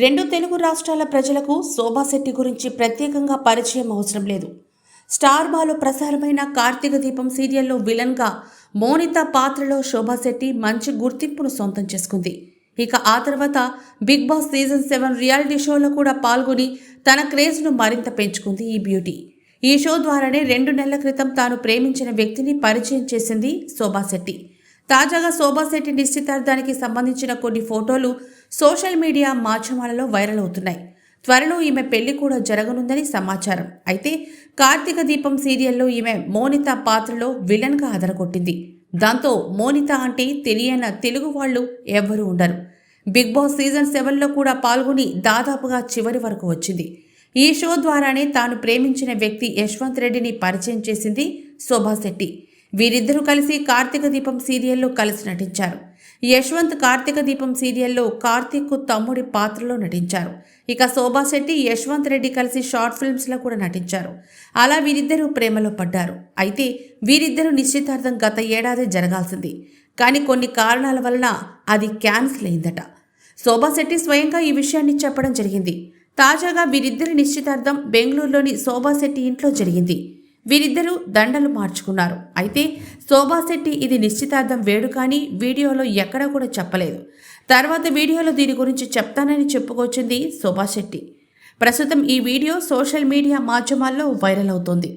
రెండు తెలుగు రాష్ట్రాల ప్రజలకు శోభా శెట్టి గురించి ప్రత్యేకంగా పరిచయం అవసరం లేదు. స్టార్ బాలో ప్రసారమైన కార్తీక దీపం సీరియల్లో విలన్గా మోనిత పాత్రలో శోభా శెట్టి మంచి గుర్తింపును సొంతం చేసుకుంది. ఇక ఆ తర్వాత బిగ్ బాస్ సీజన్ 7 రియాలిటీ షోలో కూడా పాల్గొని తన క్రేజ్ను మరింత పెంచుకుంది ఈ బ్యూటీ. ఈ షో ద్వారానే 2 నెలల క్రితం తాను ప్రేమించిన వ్యక్తిని పరిచయం చేసింది శోభా శెట్టి. తాజాగా శోభా శెట్టి నిశ్చితార్థానికి సంబంధించిన కొన్ని ఫోటోలు సోషల్ మీడియా మాధ్యమాలలో వైరల్ అవుతున్నాయి. త్వరలో ఈమె పెళ్లి కూడా జరగనుందని సమాచారం. అయితే కార్తీక దీపం సీరియల్లో ఈమె మోనిత పాత్రలో విలన్గా అదరగొట్టింది. దాంతో మోనిత అంటే తెలియని తెలుగు వాళ్ళు ఎవ్వరూ ఉండరు. బిగ్ బాస్ సీజన్ 7లో కూడా పాల్గొని దాదాపుగా చివరి వరకు వచ్చింది. ఈ షో ద్వారానే తాను ప్రేమించిన వ్యక్తి యశ్వంత్ రెడ్డిని పరిచయం చేసింది శోభా శెట్టి. వీరిద్దరూ కలిసి కార్తీక దీపం సీరియల్లో కలిసి నటించారు. యశ్వంత్ కార్తీక దీపం సీరియల్లో కార్తీక్ తమ్ముడి పాత్రలో నటించారు. ఇక శోభా శెట్టి యశ్వంత్ రెడ్డి కలిసి షార్ట్ ఫిల్మ్స్లో కూడా నటించారు. అలా వీరిద్దరూ ప్రేమలో పడ్డారు. అయితే వీరిద్దరూ నిశ్చితార్థం గత ఏడాది జరగాల్సింది. కానీ కొన్ని కారణాల వలన అది క్యాన్సిల్ అయిందట. శోభా శెట్టి స్వయంగా ఈ విషయాన్ని చెప్పడం జరిగింది. తాజాగా వీరిద్దరి నిశ్చితార్థం బెంగళూరులోని శోభా శెట్టి ఇంట్లో జరిగింది. వీరిద్దరూ దండలు మార్చుకున్నారు. అయితే శోభా శెట్టి ఇది నిశ్చితార్థం వేడుక అని వీడియోలో ఎక్కడా కూడా చెప్పలేదు. తర్వాత వీడియోలో దీని గురించి చెప్తానని చెప్పుకొచ్చింది శోభా శెట్టి. ప్రస్తుతం ఈ వీడియో సోషల్ మీడియా మాధ్యమాల్లో వైరల్ అవుతోంది.